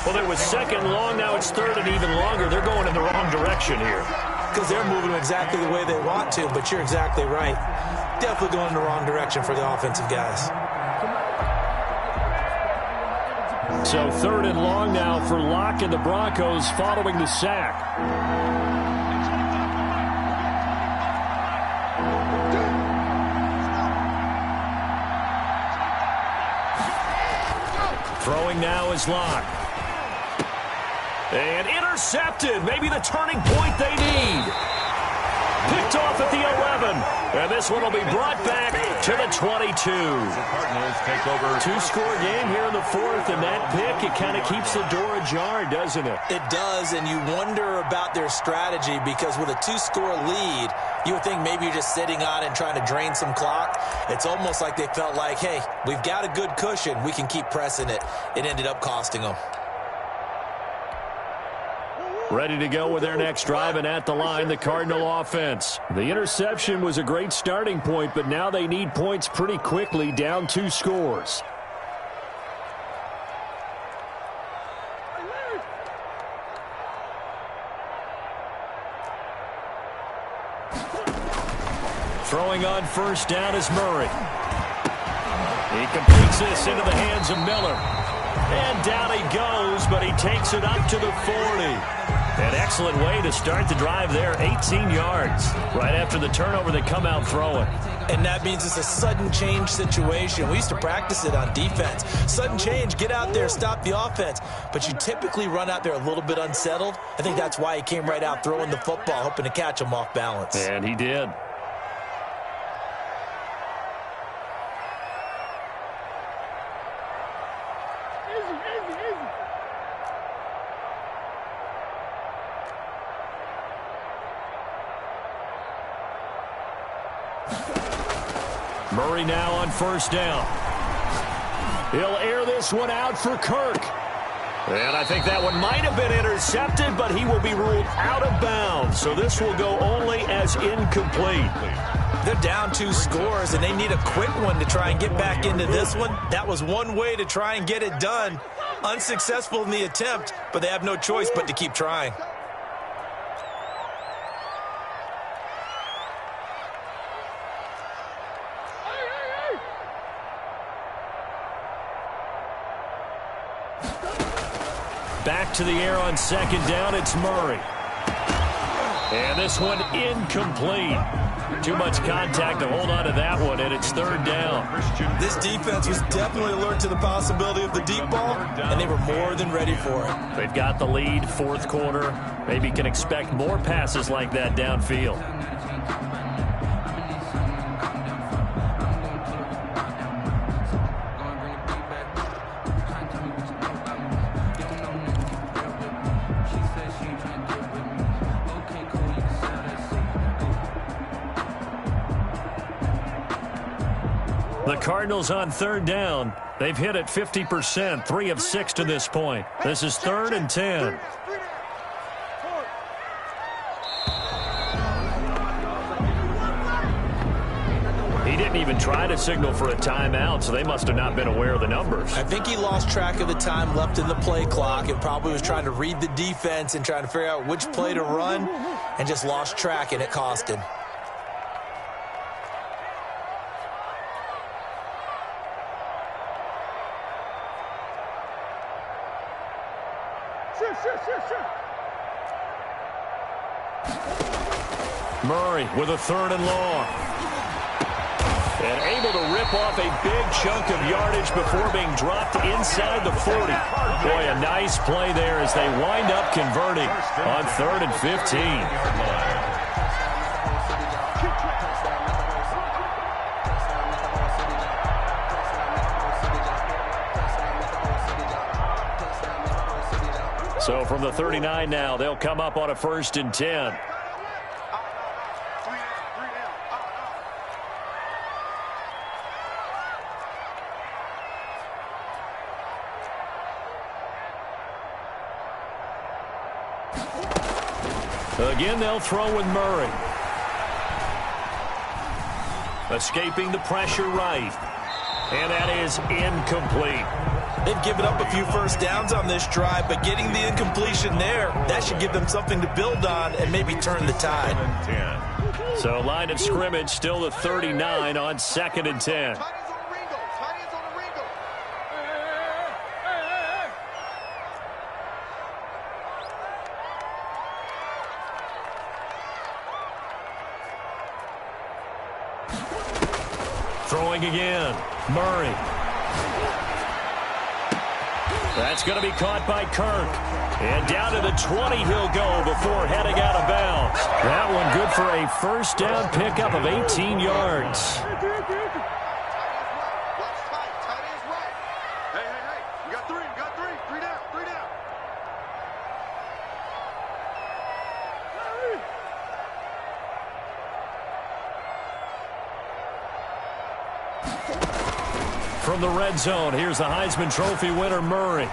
Well, there was second long. Now it's third and even longer. They're going in the wrong direction here. Because they're moving exactly the way they want to, but you're exactly right. Definitely going in the wrong direction for the offensive guys. So third and long now for Locke and the Broncos following the sack. Throwing now is Locke. And intercepted. Maybe the turning point they need. Picked off at the 11. And this one will be brought back to the 22. The Cardinals take over. Two-score game here in the fourth, and that pick, it kind of keeps the door ajar, doesn't it? It does, and you wonder about their strategy because with a two-score lead, you would think maybe you're just sitting on it and trying to drain some clock. It's almost like they felt like, hey, we've got a good cushion. We can keep pressing it. It ended up costing them. Ready to go with their next drive, and at the line, the Cardinal offense. The interception was a great starting point, but now they need points pretty quickly, down 2 scores. Throwing on first down is Murray. He completes this into the hands of Miller. And down he goes, but he takes it up to the 40. An excellent way to start the drive there, 18 yards. Right after the turnover, they come out throwing. And that means it's a sudden change situation. We used to practice it on defense. Sudden change, get out there, stop the offense. But you typically run out there a little bit unsettled. I think that's why he came right out throwing the football, hoping to catch him off balance. And he did. Murray now on first down. He'll air this one out for Kirk. And I think that one might have been intercepted, but he will be ruled out of bounds. So this will go only as incomplete. They're down 2 scores, and they need a quick one to try and get back into this one. That was one way to try and get it done. Unsuccessful in the attempt, but they have no choice but to keep trying. Back to the air on second down, it's Murray. And this one incomplete. Too much contact to hold on to that one, and it's third down. This defense was definitely alert to the possibility of the deep ball, and they were more than ready for it. They've got the lead, fourth quarter. Maybe can expect more passes like that downfield. The Cardinals on third down. They've hit it 50%, 3 of 6 to this point. This is 3rd and 10. He didn't even try to signal for a timeout, so they must have not been aware of the numbers. I think he lost track of the time left in the play clock and probably was trying to read the defense and trying to figure out which play to run and just lost track, and it cost him. Murray with a 3rd and long. And able to rip off a big chunk of yardage before being dropped inside the 40. Boy, a nice play there as they wind up converting on 3rd and 15. So from the 39 now, they'll come up on a 1st and 10. Again, they'll throw with Murray. Escaping the pressure right. And that is incomplete. They've given up a few first downs on this drive, but getting the incompletion there, that should give them something to build on and maybe turn the tide. So line of scrimmage still the 39 on 2nd and 10. Throwing again. Murray. That's going to be caught by Kirk. And down to the 20 he'll go before heading out of bounds. That one good for a first down pickup of 18 yards. From the red zone, here's the Heisman Trophy winner, Murray.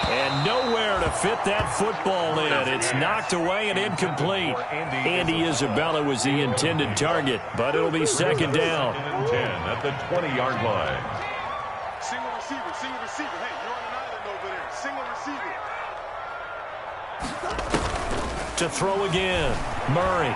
And nowhere to fit that football in. It's knocked away and incomplete. Andy Isabella was the intended target, but it'll be second down. 10 at the 20-yard line. Single receiver, single receiver. Hey, you're on an island over there. Single receiver. To throw again, Murray.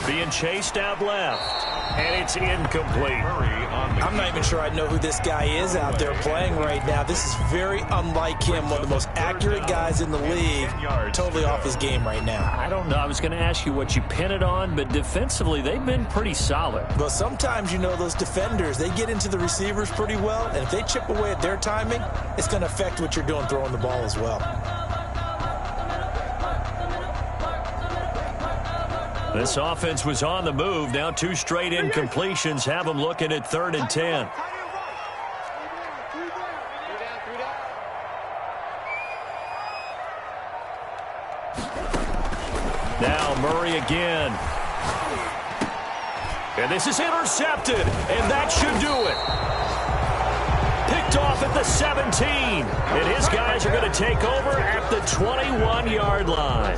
Being chased out left. And it's incomplete. I'm not even sure I know who this guy is out there playing right now. This is very unlike him, one of the most accurate guys in the league. Totally off his game right now. I don't know. I was going to ask you what you pin it on, but defensively, they've been pretty solid. Well, sometimes, you know, those defenders, they get into the receivers pretty well, and if they chip away at their timing, it's going to affect what you're doing throwing the ball as well. This offense was on the move. Now 2 straight incompletions have them looking at 3rd and 10. Now Murray again. And this is intercepted. And that should do it. Picked off at the 17. And his guys are going to take over at the 21-yard line.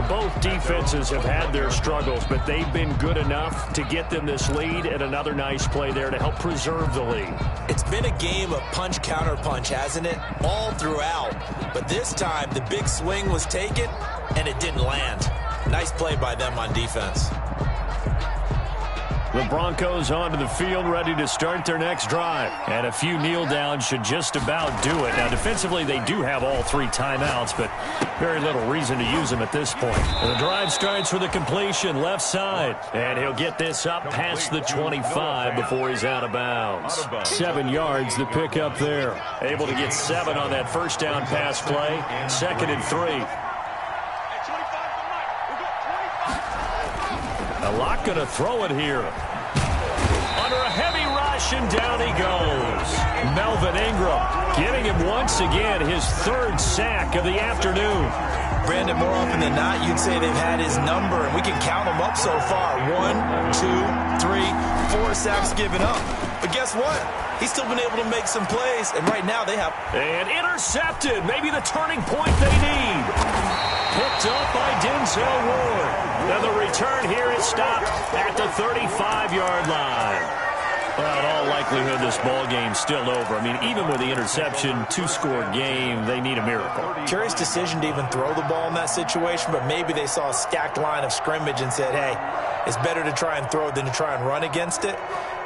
Both defenses have had their struggles, but they've been good enough to get them this lead, and another nice play there to help preserve the lead. It's been a game of punch-counter-punch, hasn't it? All throughout. But this time, the big swing was taken, and it didn't land. Nice play by them on defense. The Broncos onto the field, ready to start their next drive. And a few kneel downs should just about do it. Now, defensively, they do have all 3 timeouts, but very little reason to use them at this point. And the drive starts with a completion left side. And he'll get this up past the 25 before he's out of bounds. 7 yards the pick up there. Able to get 7 on that first down pass play. 2nd and 3. A lot going to throw it here. Under a heavy rush, and down he goes. Melvin Ingram giving him once again his 3rd sack of the afternoon. Brandon, more often than not, you'd say they've had his number, and we can count them up so far. 1, 2, 3, 4 sacks given up. But guess what? He's still been able to make some plays, and right now they have... And intercepted. Maybe the turning point they need. Picked up by Denzel Ward. Now the return here is stopped at the 35-yard line. Well, in all likelihood, this ball game's still over. I mean, even with the interception, 2-score game, they need a miracle. Curious decision to even throw the ball in that situation, but maybe they saw a stacked line of scrimmage and said, hey, it's better to try and throw than to try and run against it.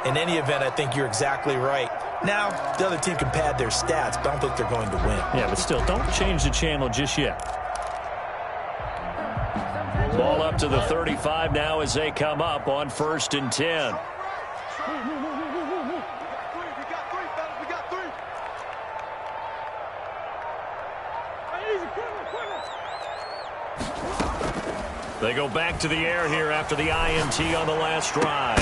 In any event, I think you're exactly right. Now, the other team can pad their stats, but I don't think they're going to win. Yeah, but still, don't change the channel just yet. Ball up to the 35 now as they come up on 1st and 10. They go back to the air here after the INT on the last drive.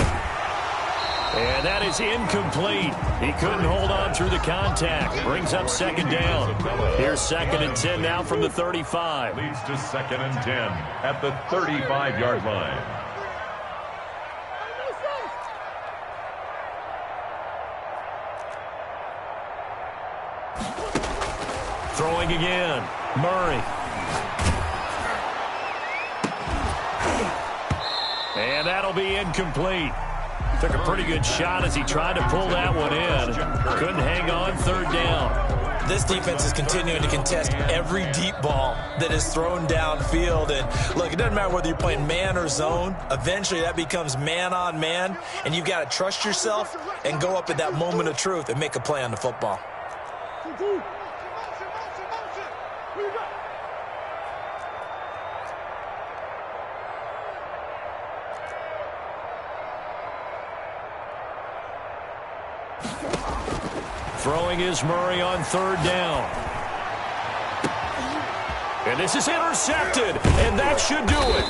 And that is incomplete. He couldn't hold on through the contact. Brings up 2nd down. Here's 2nd and 10 now from the 35. Leads to 2nd and 10 at the 35-yard line. Throwing again. Murray. And that'll be incomplete. Took a pretty good shot as he tried to pull that one in. Couldn't hang on third down. This defense is continuing to contest every deep ball that is thrown downfield. And look, it doesn't matter whether you're playing man or zone. Eventually that becomes man on man, and you've got to trust yourself and go up at that moment of truth and make a play on the football. Throwing is Murray on third down. And this is intercepted, and that should do it.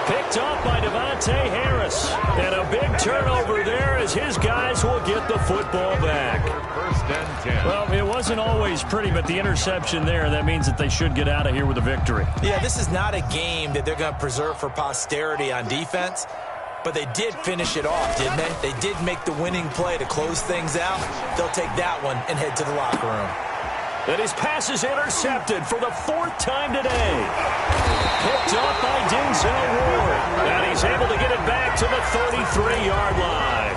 Picked up by Devontae Harris. And a big turnover there as his guys will get the football back. First and 10. Well, it wasn't always pretty, but the interception there, that means that they should get out of here with a victory. Yeah, this is not a game that they're going to preserve for posterity on defense. But they did finish it off, didn't they? They did make the winning play to close things out. They'll take that one and head to the locker room. And his pass is intercepted for the fourth time today. Picked up by Denzel Ward. And he's able to get it back to the 33-yard line.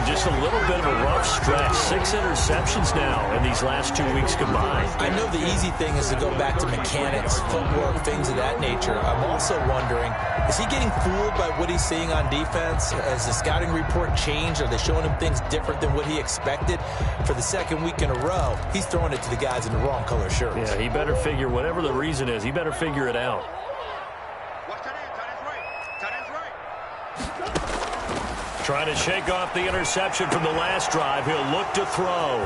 Just a little bit of a rough stretch. 6 interceptions now in these last 2 weeks combined. I know the easy thing is to go back to mechanics, footwork, things of that nature. I'm also wondering, is he getting fooled by what he's seeing on defense? Has the scouting report changed? Are they showing him things different than what he expected? For the second week in a row, he's throwing it to the guys in the wrong color shirts. Yeah, he better figure, whatever the reason is, he better figure it out. Trying to shake off the interception from the last drive. He'll look to throw.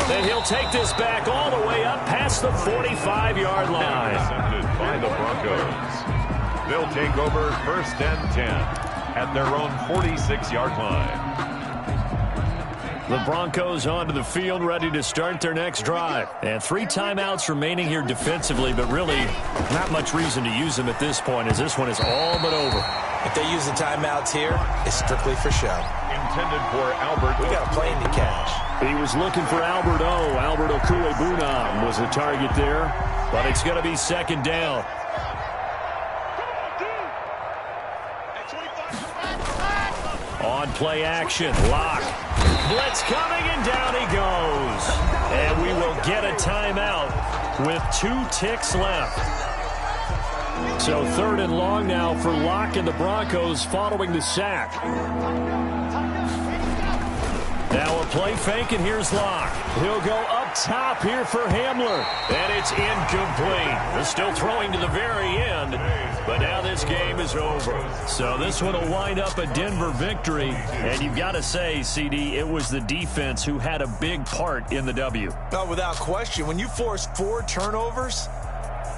Then he'll take this back all the way up past the 45-yard line. Intercepted by the Broncos. They'll take over first and 10 at their own 46-yard line. The Broncos onto the field, ready to start their next drive. And 3 timeouts remaining here defensively, but really not much reason to use them at this point, as this one is all but over. If they use the timeouts here, it's strictly for show. Intended for Albert. We got a plane to catch. He was looking for Albert O. Albert Okuebunam was the target there, but it's going to be second down. On play action, Locke. Blitz coming, and down he goes. And we will get a timeout with 2 ticks left. So 3rd and long now for Locke and the Broncos following the sack. Now a play fake, and here's Locke. He'll go up top here for Hamler. And it's incomplete. They're still throwing to the very end, but now this game is over. So this one will wind up a Denver victory. And you've got to say, CD, it was the defense who had a big part in the W. Oh, without question. When you force 4 turnovers,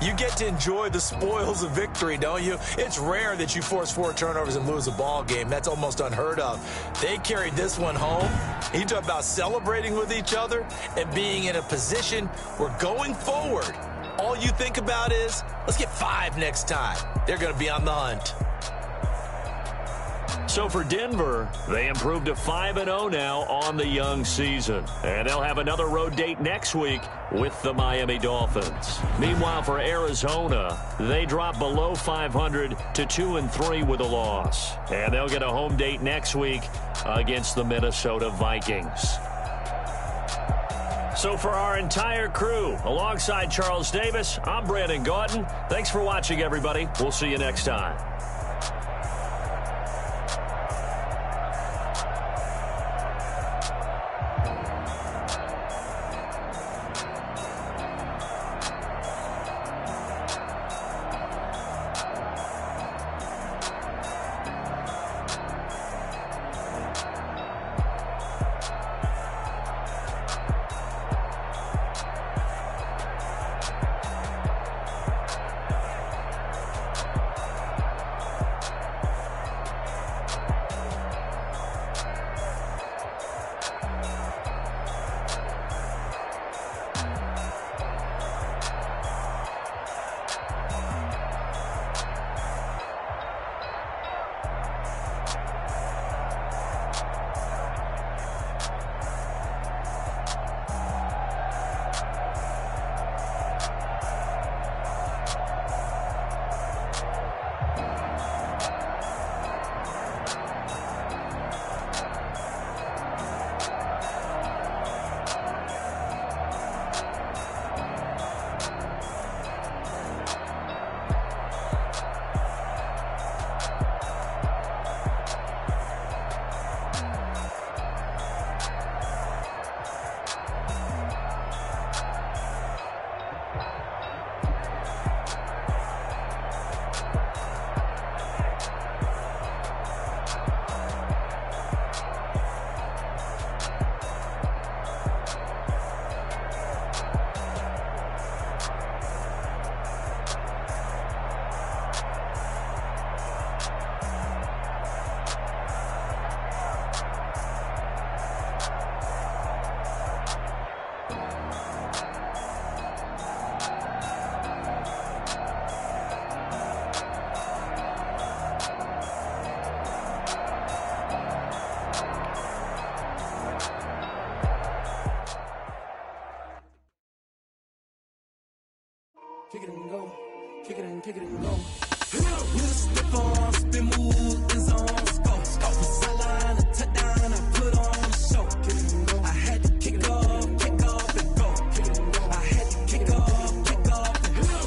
you get to enjoy the spoils of victory, don't you? It's rare that you force 4 turnovers and lose a ball game. That's almost unheard of. They carried this one home. You talk about celebrating with each other and being in a position where going forward, all you think about is, let's get 5 next time. They're going to be on the hunt. So for Denver, they improved to 5-0 now on the young season. And they'll have another road date next week with the Miami Dolphins. Meanwhile, for Arizona, they drop below 500 to 2-3 with a loss. And they'll get a home date next week against the Minnesota Vikings. So for our entire crew, alongside Charles Davis, I'm Brandon Gaudin. Thanks for watching, everybody. We'll see you next time. kick it and go, kick it and go. With a stiff arm, spin move, in zone, scope. From sideline to touchdown, I put on a show. I had to kick off and go. I had to kick off and go.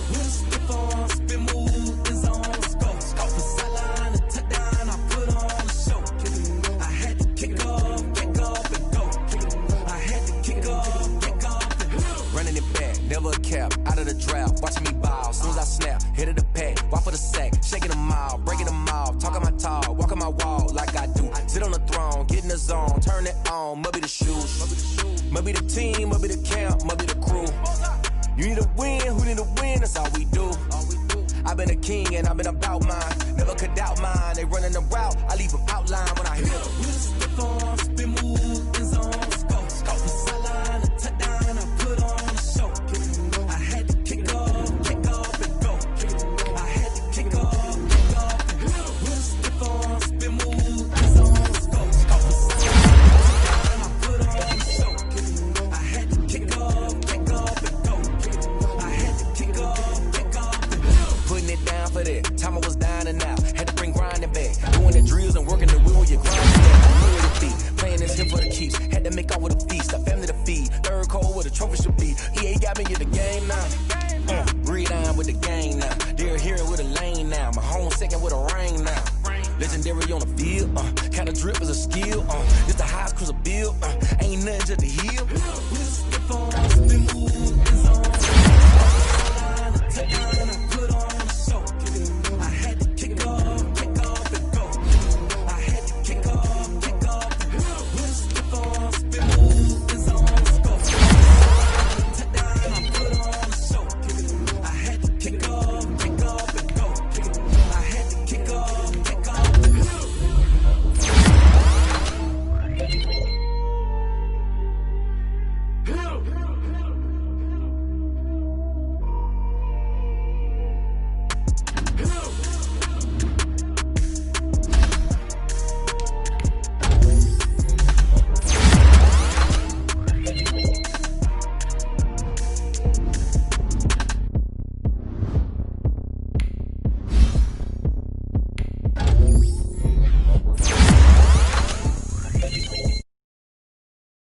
With a stiff arm, spin move, in zone, scope. From sideline to touchdown, I put on a show. I had to kick off and go. I had to kick off and go. Running it back, never a cap, out of the drought, watching me ball. Soon as I snap, hit of the pack, walk for the sack, shaking them out, breaking them off, talking my talk, walking my wall like I do. Sit on the throne, get in the zone, turn it on, must be the shoes, must be the team, must be the camp, must be the crew. You need a win, who need a win, that's all we do. I've been a king and I've been about mine, never could doubt mine. They running the route, I leave them outline when I hit them. With a stiff arm, spin move, in zone, scope. From sideline to touchdown, I put on a show. I had to kick off and go. I had to kick off and go. With a stiff arm, spin move, in zone, scope. From sideline to touchdown, I put on a show. I had to kick off and go. I had to kick off and go. Putting it down for that, time I was down and out, had to bring grinding back, doing the drills and working the wheel, you grinding that. I knew it would be, playing this here for the keeps, had to make out with a feast, a family to feed, third cold where the trophy should be. EA got me in the game now, breathe on with the game now, they're here with a lane now, my home second with a ring now. Legendary on the field, kinda drip is a skill, this the highest cruiser bill, ain't nothing to the hill.